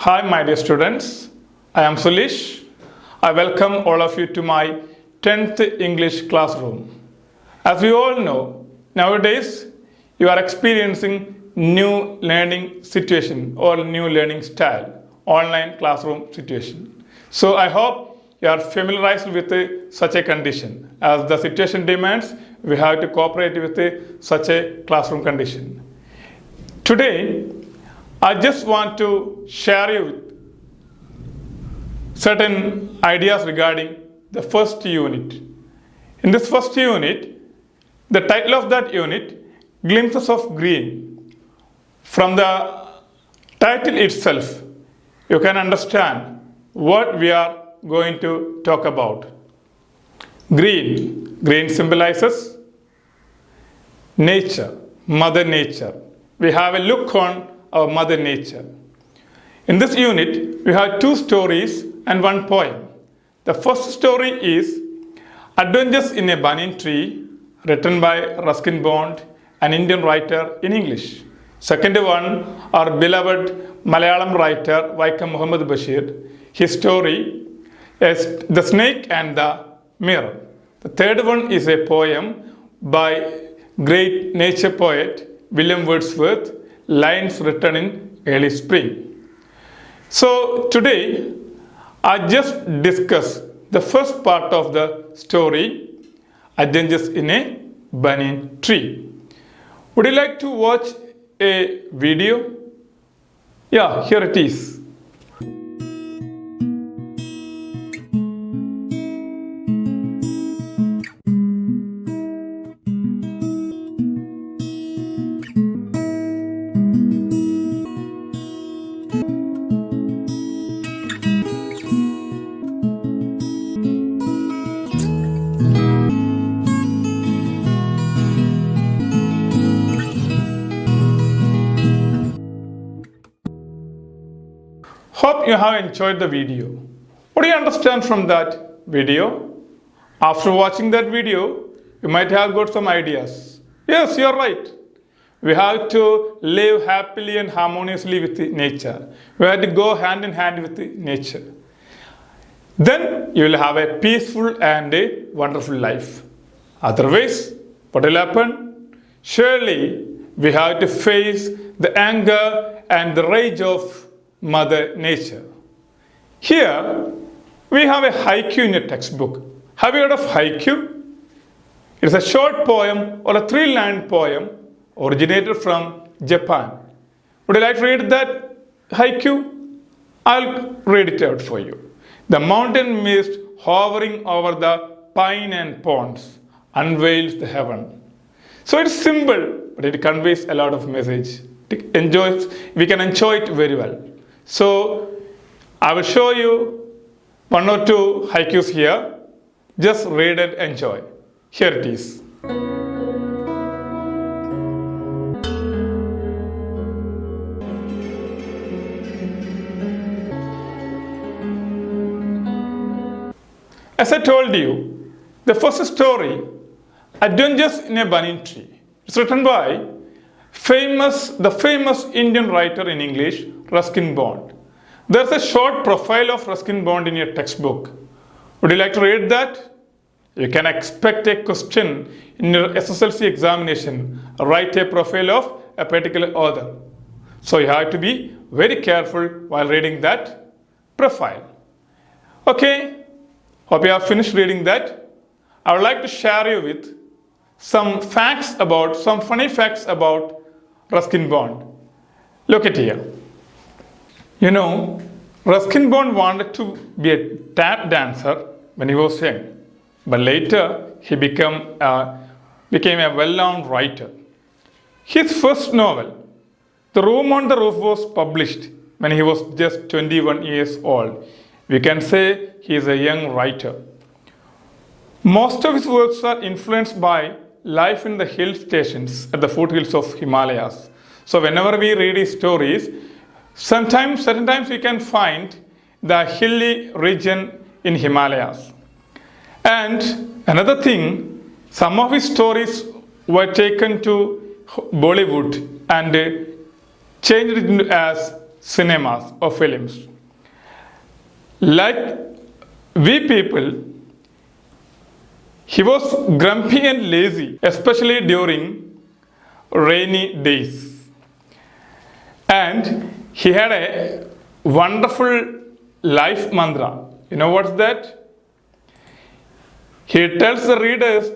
Hi, my dear students. I am Sulish. I welcome all of you to my 10th English classroom. As we all know, nowadays you are experiencing new learning situation or new learning style, online classroom situation. So I hope you are familiarized with such a condition. As the situation demands, we have to cooperate with such a classroom condition. Today, I just want to share you with certain ideas regarding the first unit. In this first unit, the title of that unit, Glimpses of Green. From the title itself, you can understand what we are going to talk about. Green. Green symbolizes nature, Mother Nature. We have a look on our Mother Nature. In this unit, we have two stories and one poem. The first story is Adventures in a Banyan Tree, written by Ruskin Bond, an Indian writer in English. Second one, our beloved Malayalam writer Vaikam Muhammad Bashir. His story is The Snake and the Mirror. The third one is a poem by great nature poet William Wordsworth, lines written in early spring. So today, I just discuss the first part of the story, Adventures in a Banyan Tree. Would you like to watch a video? Yeah, here it is. Hope you have enjoyed the video. What do you understand from that video? After watching that video, you might have got some ideas. Yes, you are right. We have to live happily and harmoniously with nature. We have to go hand in hand with nature. Then you will have a peaceful and a wonderful life. Otherwise, what will happen? Surely we have to face the anger and the rage of Mother Nature. Here, we have a haiku in a textbook. Have you heard of haiku? It is a short poem or a three-line poem originated from Japan. Would you like to read that haiku? I'll read it out for you. The mountain mist hovering over the pine and ponds unveils the heaven. So it's simple, but it conveys a lot of message. We can enjoy it very well. So I will show you one or two haikus here. Just read and enjoy. Here it is. As I told you, the first story, Adventures in a Banyan Tree, it's written by the famous Indian writer in English, Ruskin Bond. There's a short profile of Ruskin Bond in your textbook. Would you like to read that? You can expect a question in your SSLC examination. Write a profile of a particular author. So you have to be very careful while reading that profile. Okay, hope you have finished reading that. I would like to share you with some funny facts about Ruskin Bond. Look at here. You know, Ruskin Bond wanted to be a tap dancer when he was young, but later he became a well-known writer. His first novel, The Room on the Roof, was published when he was just 21 years old. We can say he is a young writer. Most of his works are influenced by life in the hill stations at the foothills of Himalayas. So whenever we read his stories, certain times we can find the hilly region in Himalayas. And another thing, some of his stories were taken to Bollywood and changed it as cinemas or films. Like we people, he was grumpy and lazy, especially during rainy days. And he had a wonderful life mantra. You know what's that? He tells the readers,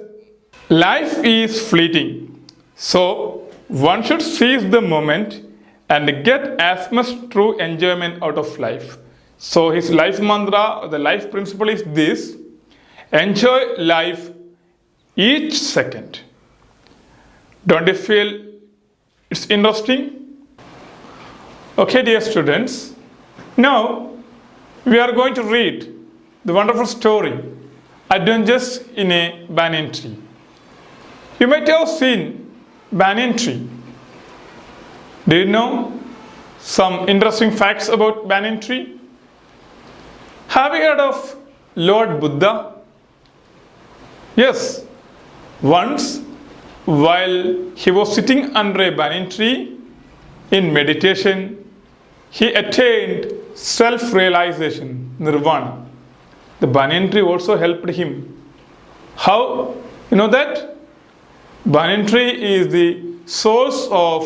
life is fleeting, so one should seize the moment and get as much true enjoyment out of life. So his life mantra, the life principle is this: enjoy life each second. Don't you feel it's interesting? Okay, dear students, now we are going to read the wonderful story, Adventures in a Banyan Tree. You might have seen banyan tree. Do you know some interesting facts about banyan tree? Have you heard of Lord Buddha? Yes, once while he was sitting under a banyan tree in meditation, he attained self-realization, nirvana. The banyan tree also helped him. How? You know that? Banyan tree is the source of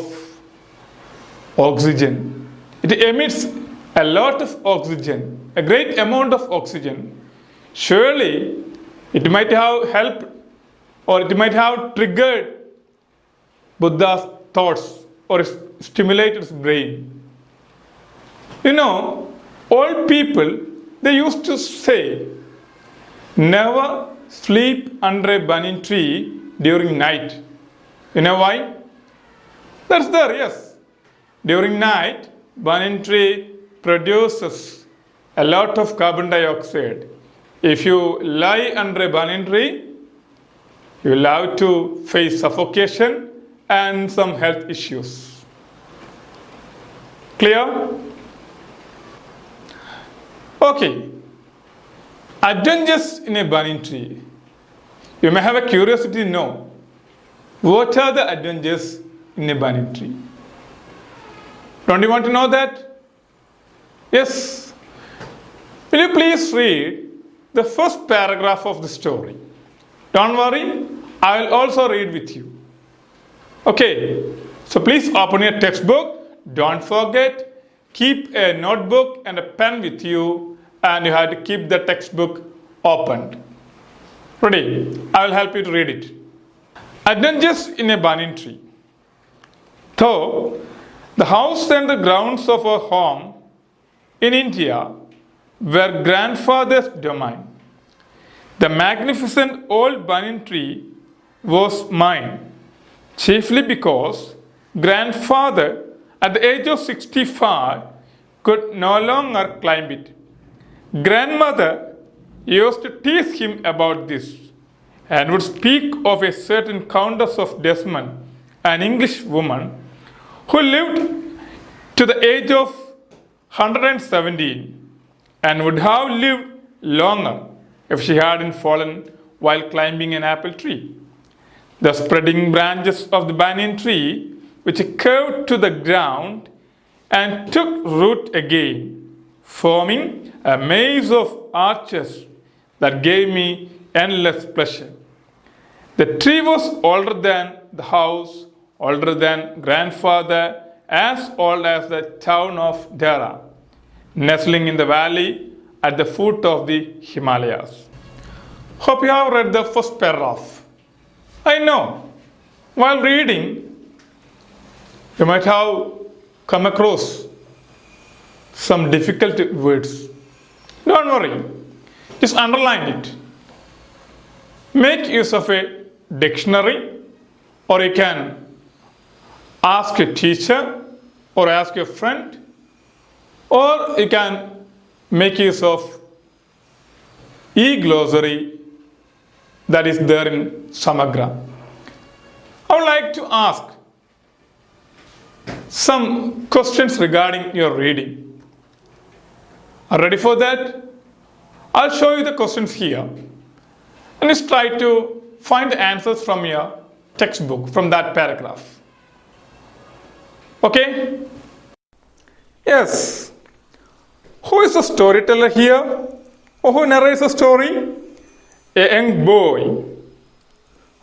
oxygen. It emits a lot of oxygen, a great amount of oxygen. Surely, it might have helped or it might have triggered Buddha's thoughts or stimulated his brain. You know, old people, they used to say, never sleep under a banyan tree during night. You know why? That's there, yes. During night, banyan tree produces a lot of carbon dioxide. If you lie under a banyan tree, you will have to face suffocation and some health issues. Clear? Okay. Adventures in a banyan tree. You may have a curiosity to know what are the adventures in a banyan tree. Don't you want to know that? Yes. Will you please read the first paragraph of the story? Don't worry, I will also read with you. Okay, so please open your textbook. Don't forget, keep a notebook and a pen with you, and you have to keep the textbook opened. Ready? I will help you to read it. Adventures in a banyan tree. Though the house and the grounds of our home in India were grandfather's domain, the magnificent old banyan tree was mine, chiefly because grandfather at the age of 65 could no longer climb it. Grandmother used to tease him about this and would speak of a certain Countess of Desmond, an English woman who lived to the age of 117 and would have lived longer if she hadn't fallen while climbing an apple tree. The spreading branches of the banyan tree, which curved to the ground and took root again, forming a maze of arches that gave me endless pleasure. The tree was older than the house, older than grandfather, as old as the town of Dara, nestling in the valley at the foot of the Himalayas. Hope you have read the first paragraph. I know, while reading, you might have come across some difficult words. Don't worry, just underline it. Make use of a dictionary, or you can ask a teacher or ask your friend, or you can make use of e-glossary that is there in Samagra. I would like to ask some questions regarding your reading. Are you ready for that? I'll show you the questions here. And just try to find the answers from your textbook, from that paragraph. Okay? Yes. Who is the storyteller here? Or who narrates the story? A young boy.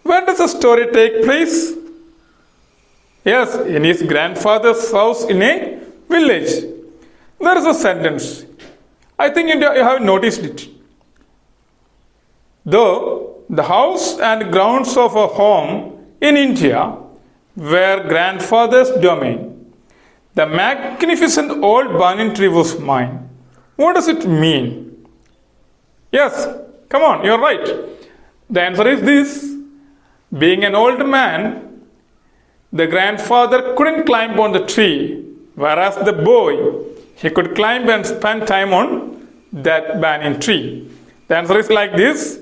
Where does the story take place? Yes, in his grandfather's house in a village. There is a sentence. I think you have noticed it. Though the house and grounds of a home in India were grandfather's domain, the magnificent old banyan tree was mine. What does it mean? Yes, come on, you're right. The answer is this. Being an old man, the grandfather couldn't climb on the tree, whereas the boy, he could climb and spend time on that banyan tree. The answer is like this.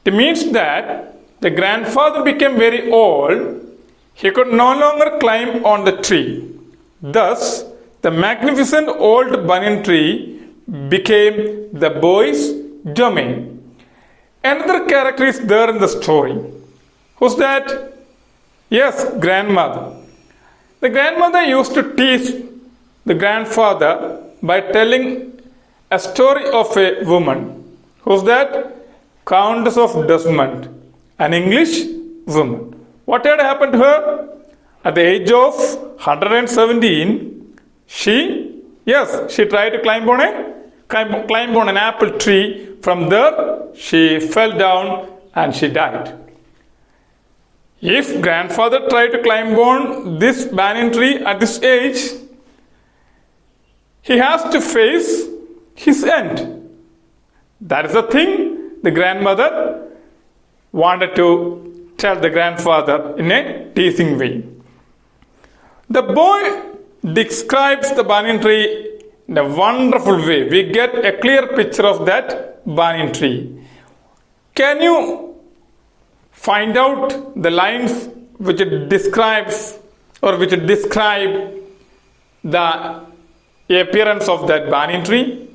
It means that the grandfather became very old. He could no longer climb on the tree. Thus, the magnificent old banyan tree became the boy's domain. Another character is there in the story. Who's that? Yes, grandmother. The grandmother used to teach the grandfather by telling a story of a woman. Who's that? Countess of Desmond, an English woman. What had happened to her? At the age of 117, she tried to climb on an apple tree. From there, she fell down and she died. If grandfather tried to climb on this banyan tree at this age, he has to face his end. That is the thing the grandmother wanted to tell the grandfather in a teasing way. The boy describes the banyan tree in a wonderful way. We get a clear picture of that banyan tree. Can you find out the lines which it describes or which describe the appearance of that banyan tree?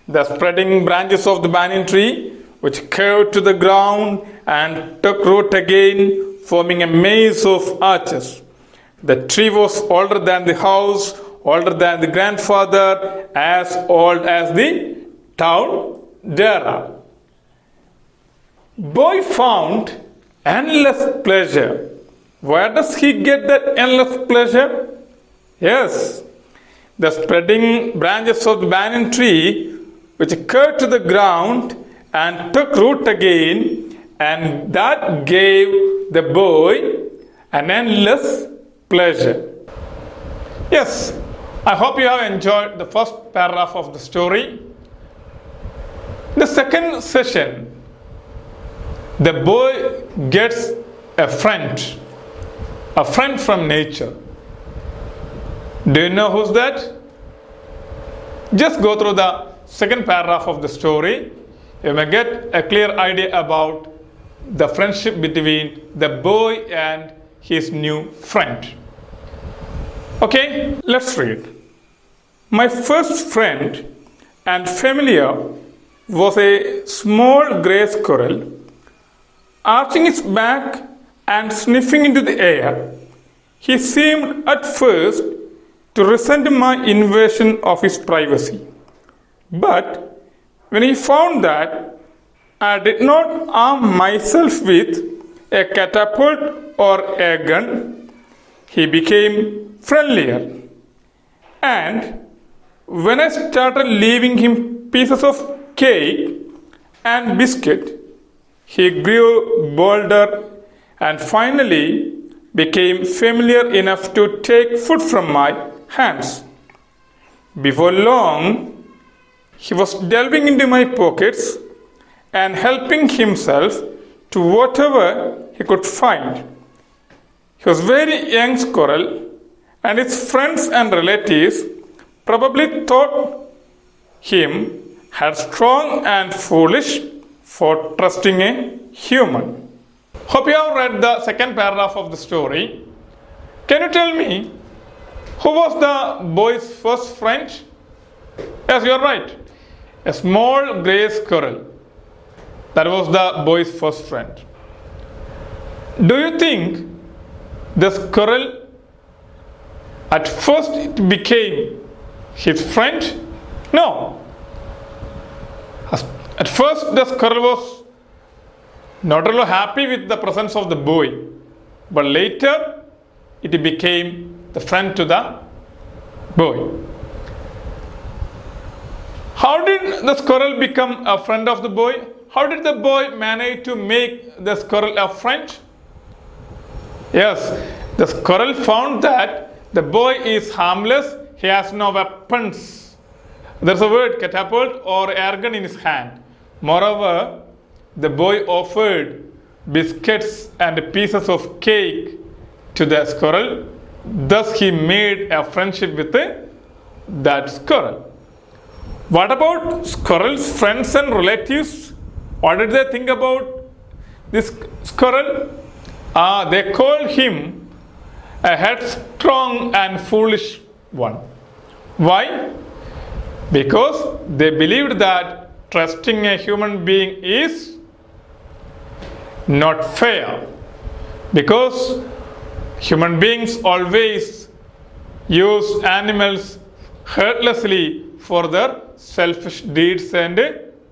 The spreading branches of the banyan tree which curved to the ground and took root again, forming a maze of arches. The tree was older than the house, older than the grandfather, as old as the town Dara. Boy found endless pleasure. Where does he get that endless pleasure? Yes, the spreading branches of the banyan tree which curved to the ground and took root again, and that gave the boy an endless pleasure. Yes, I hope you have enjoyed the first paragraph of the story. The second session, the boy gets a friend from nature. Do you know who's that? Just go through the second paragraph of the story. You may get a clear idea about the friendship between the boy and his new friend. Okay, let's read. My first friend and familiar was a small gray squirrel, arching its back and sniffing into the air. He seemed at first to resent my invasion of his privacy. But when he found that I did not arm myself with a catapult or a gun, he became friendlier. And when I started leaving him pieces of cake and biscuit, he grew bolder and finally became familiar enough to take food from my hands. Before long, he was delving into my pockets and helping himself to whatever he could find. He was a very young squirrel, and his friends and relatives probably thought him headstrong and foolish for trusting a human. Hope you have read the second paragraph of the story. Can you tell me who was the boy's first friend? Yes, you are right. A small grey squirrel. That was the boy's first friend. Do you think the squirrel at first it became his friend? No. At first, the squirrel was not really happy with the presence of the boy, but later it became the friend to the boy. How did the squirrel become a friend of the boy? How did the boy manage to make the squirrel a friend? Yes, the squirrel found that the boy is harmless, he has no weapons. There's a word, catapult or air gun in his hand. Moreover, the boy offered biscuits and pieces of cake to the squirrel. Thus, he made a friendship with that squirrel. What about squirrel's friends and relatives? What did they think about this squirrel? They called him a headstrong and foolish one. Why? Because they believed that trusting a human being is not fair. Because human beings always use animals heartlessly for their selfish deeds and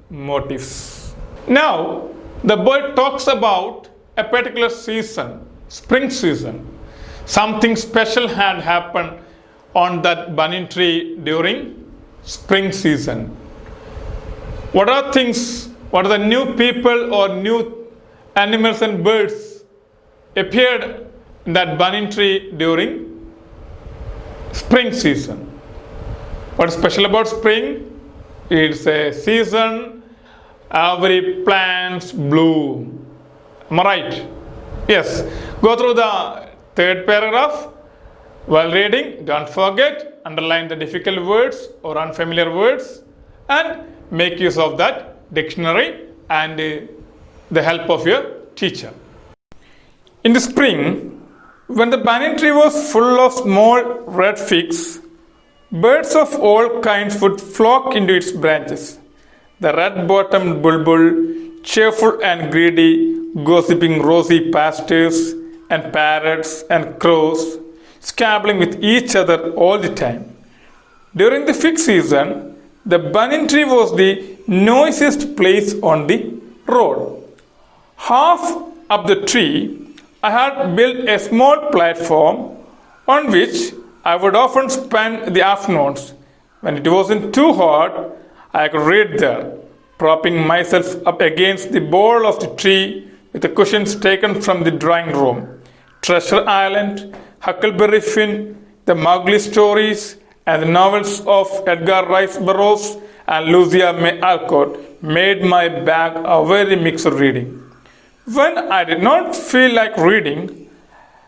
motives. Now, the boy talks about a particular season, spring season. Something special had happened on that banyan tree during spring season. What are things, what are the new people or new animals and birds appeared in that banyan tree during spring season? What is special about spring? It's a season every plants bloom. Am I right? Yes. Go through the third paragraph. While reading, don't forget, underline the difficult words or unfamiliar words and make use of that dictionary and the help of your teacher. In the spring, when the banyan tree was full of small red figs, birds of all kinds would flock into its branches. The red-bottomed bulbul, cheerful and greedy, gossiping rosy pastures and parrots and crows, scabbling with each other all the time. During the fig season, the banyan tree was the noisiest place on the road. Half up the tree, I had built a small platform on which I would often spend the afternoons. When it wasn't too hot, I could read there, propping myself up against the bole of the tree with the cushions taken from the drawing room. Treasure Island, Huckleberry Finn, the Mowgli stories, and the novels of Edgar Rice Burroughs and Lucia May Alcott made my bag a very mixed reading. When I did not feel like reading,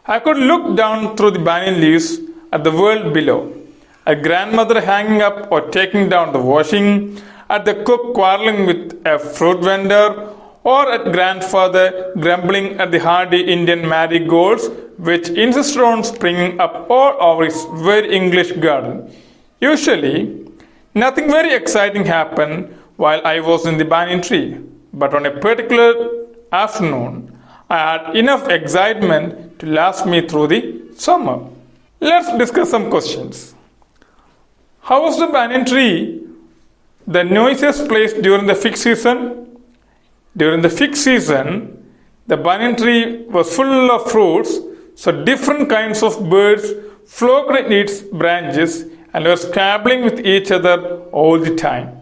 I could look down through the banyan leaves at the world below. A grandmother hanging up or taking down the washing, at the cook quarreling with a fruit vendor, or at grandfather grumbling at the hardy Indian marigolds which insisted on springing up all over his very English garden. Usually, nothing very exciting happened while I was in the banyan tree, but on a particular afternoon, I had enough excitement to last me through the summer. Let's discuss some questions. How was the banyan tree the noisiest place during the fig season? During the fig season, the banyan tree was full of fruits, so different kinds of birds flocked in its branches and were scabbling with each other all the time.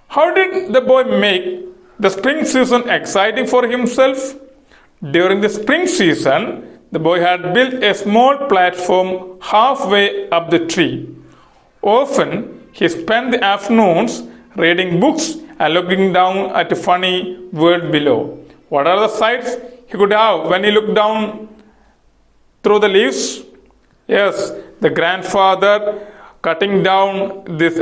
How did the boy make the spring season exciting for himself? During the spring season, the boy had built a small platform halfway up the tree. Often, he spent the afternoons reading books and looking down at the funny world below. What are the sights he could have when he looked down through the leaves? Yes, the grandfather cutting down this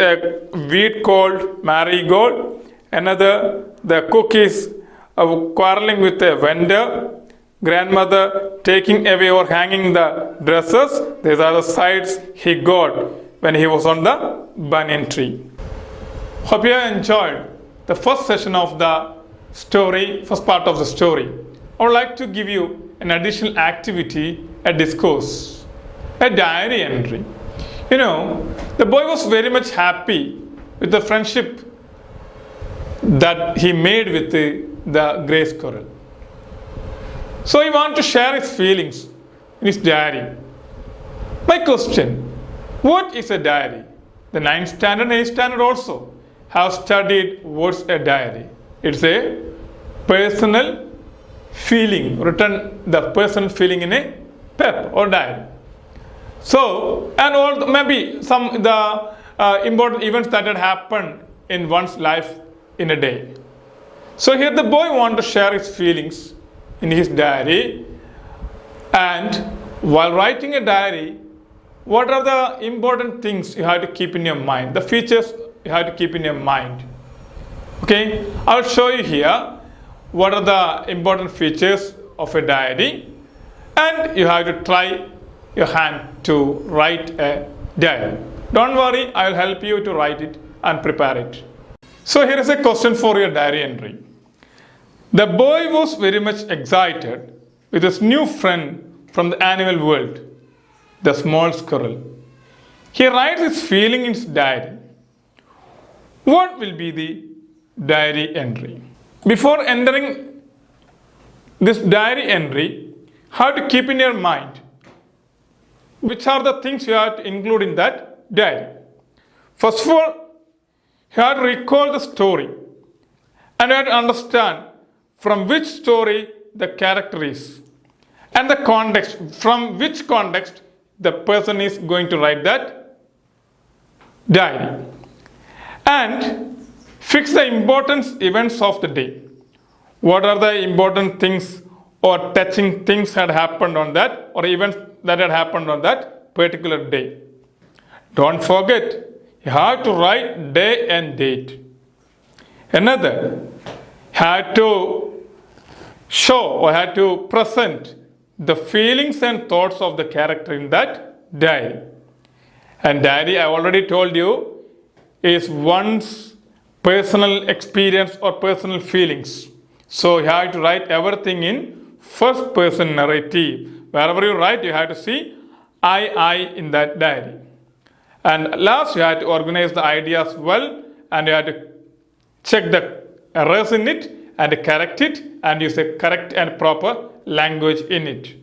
wheat called marigold. Another, the cook is quarreling with a vendor. Grandmother taking away or hanging the dresses. These are the sights he got when he was on the banyan tree. Hope you enjoyed the first session of the story, first part of the story. I would like to give you an additional activity, a discourse, a diary entry. You know, the boy was very much happy with the friendship that he made with the gray squirrel. So he wanted to share his feelings in his diary. My question, what is a diary? The 9th standard and 8th standard also have studied what's a diary. It's a personal feeling, written the personal feeling in a paper or diary. So, and all maybe some the important events that had happened in one's life in a day. So here the boy wanted to share his feelings in his diary, and while writing a diary, what are the important things you have to keep in your mind, the features you have to keep in your mind. Okay, I'll show you here what are the important features of a diary, and you have to try your hand to write a diary. Don't worry, I will help you to write it and prepare it. So here is a question for your diary entry. The boy was very much excited with his new friend from the animal world, the small squirrel. He writes his feeling in his diary. What will be the diary entry? Before entering this diary entry, how to keep in your mind which are the things you have to include in that diary. First of all, you have to recall the story and you have to understand from which story the character is and the context, from which context the person is going to write that diary. And fix the important events of the day. What are the important things or touching things had happened on that, or events that had happened on that particular day. Don't forget, you have to write day and date. Another, had to show or had to present the feelings and thoughts of the character in that diary. And diary, I already told you, is one's personal experience or personal feelings. So you have to write everything in first person narrative. Wherever you write, you have to see I in that diary. And last, you have to organize the ideas well, and you have to check the errors in it and correct it and use a correct and proper language in it.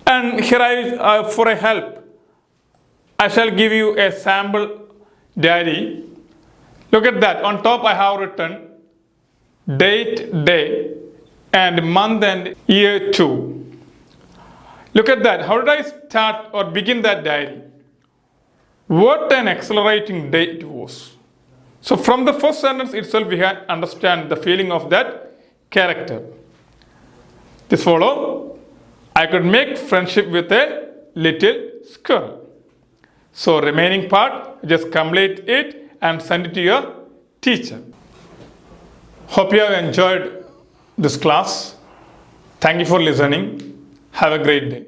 And here for a help, I shall give you a sample diary. Look at that. On top I have written date, day, and month and year 2. Look at that. How did I start or begin that diary? What an exhilarating day it was. So from the first sentence itself, we can understand the feeling of that character. This follow, I could make friendship with a little squirrel. So remaining part, just complete it and send it to your teacher. Hope you have enjoyed this class. Thank you for listening. Have a great day.